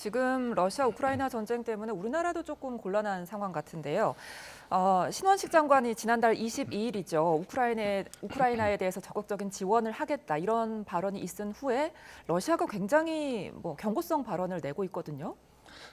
지금 러시아 우크라이나 전쟁 때문에 우리나라도 조금 곤란한 상황 같은데요. 신원식 장관이 지난달 22일이죠. 우크라이나에 대해서 적극적인 지원을 하겠다 이런 발언이 있은 후에 러시아가 굉장히 경고성 발언을 내고 있거든요.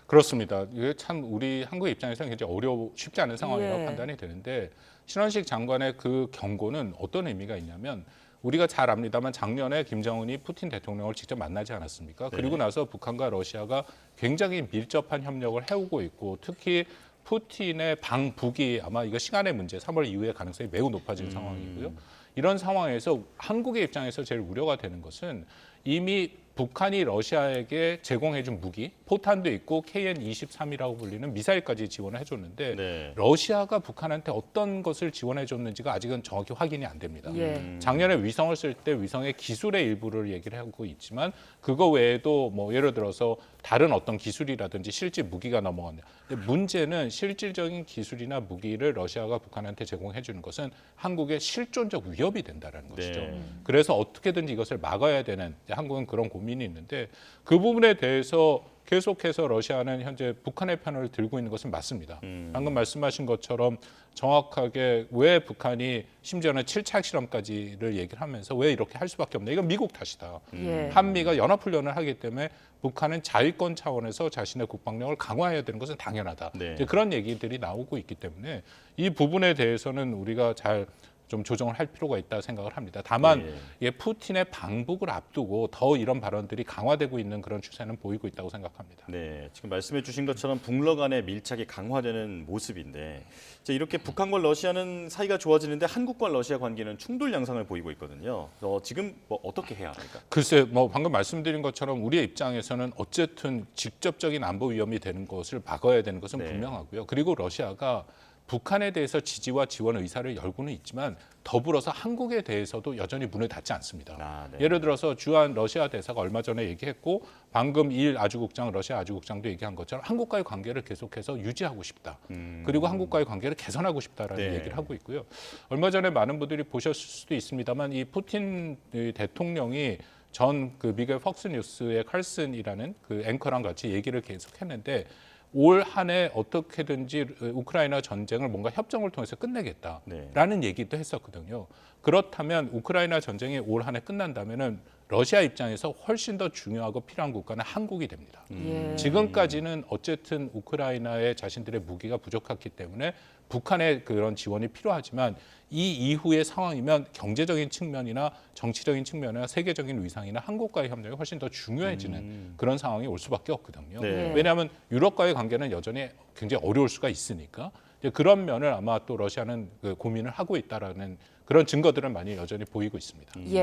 그렇습니다. 이게 참 우리 한국 입장에서는 굉장히 쉽지 않은 상황이라고 예. 판단이 되는데 신원식 장관의 그 경고는 어떤 의미가 있냐면 우리가 잘 압니다만 작년에 김정은이 푸틴 대통령을 직접 만나지 않았습니까? 그리고 나서 북한과 러시아가 굉장히 밀접한 협력을 해오고 있고 특히 푸틴의 방북이 아마 이거 시간의 문제, 3월 이후의 가능성이 매우 높아진 상황이고요. 이런 상황에서 한국의 입장에서 제일 우려가 되는 것은 이미 북한이 러시아에게 제공해준 무기, 포탄도 있고 KN-23이라고 불리는 미사일까지 지원을 해줬는데 네. 러시아가 북한한테 어떤 것을 지원해줬는지가 아직은 정확히 확인이 안 됩니다. 작년에 위성을 쓸 때 위성의 기술의 일부를 얘기를 하고 있지만 그거 외에도 뭐 예를 들어서 다른 어떤 기술이라든지 실제 무기가 넘어갔냐. 근데 문제는 실질적인 기술이나 무기를 러시아가 북한한테 제공해 주는 것은 한국의 실존적 위협이 된다는 것이죠. 네. 그래서 어떻게든지 이것을 막아야 되는 한국은 그런 고민이 있는데 그 부분에 대해서 계속해서 러시아는 현재 북한의 편을 들고 있는 것은 맞습니다. 방금 말씀하신 것처럼 정확하게 왜 북한이 심지어는 7차 실험까지를 얘기를 하면서 왜 이렇게 할 수밖에 없냐. 이건 미국 탓이다. 예. 한미가 연합훈련을 하기 때문에 북한은 자위권 차원에서 자신의 국방력을 강화해야 되는 것은 당연하다. 네. 이제 그런 얘기들이 나오고 있기 때문에 이 부분에 대해서는 우리가 잘 좀 조정을 할 필요가 있다 생각을 합니다. 다만 예, 푸틴의 방북을 앞두고 더 이런 발언들이 강화되고 있는 그런 추세는 보이고 있다고 생각합니다. 네, 지금 말씀해 주신 것처럼 북러 간의 밀착이 강화되는 모습인데 이제 이렇게 북한과 러시아는 사이가 좋아지는데 한국과 러시아 관계는 충돌 양상을 보이고 있거든요. 지금 뭐 어떻게 해야 합니까? 글쎄, 뭐 방금 말씀드린 것처럼 우리의 입장에서는 어쨌든 직접적인 안보 위험이 되는 것을 막아야 되는 것은 네. 분명하고요. 그리고 러시아가 북한에 대해서 지지와 지원 의사를 열고는 있지만 더불어서 한국에 대해서도 여전히 문을 닫지 않습니다. 네. 예를 들어서 주한 러시아 대사가 얼마 전에 얘기했고 방금 아주국장, 러시아 아주국장도 얘기한 것처럼 한국과의 관계를 계속해서 유지하고 싶다. 그리고 한국과의 관계를 개선하고 싶다라는 네. 얘기를 하고 있고요. 얼마 전에 많은 분들이 보셨을 수도 있습니다만 이 푸틴 대통령이 전 그 미국 폭스뉴스의 칼슨이라는 그 앵커랑 같이 얘기를 계속했는데 올 한 해 어떻게든지 우크라이나 전쟁을 뭔가 협정을 통해서 끝내겠다라는 얘기도 했었거든요. 그렇다면 우크라이나 전쟁이 올 한 해 끝난다면은 러시아 입장에서 훨씬 더 중요하고 필요한 국가는 한국이 됩니다. 예. 지금까지는 어쨌든 우크라이나의 자신들의 무기가 부족했기 때문에 북한의 그런 지원이 필요하지만 이 이후의 상황이면 경제적인 측면이나 정치적인 측면이나 세계적인 위상이나 한국과의 협력이 훨씬 더 중요해지는 그런 상황이 올 수밖에 없거든요. 네. 왜냐하면 유럽과의 관계는 여전히 굉장히 어려울 수가 있으니까 이제 그런 면을 아마 또 러시아는 고민을 하고 있다라는 그런 증거들은 많이 여전히 보이고 있습니다. 예.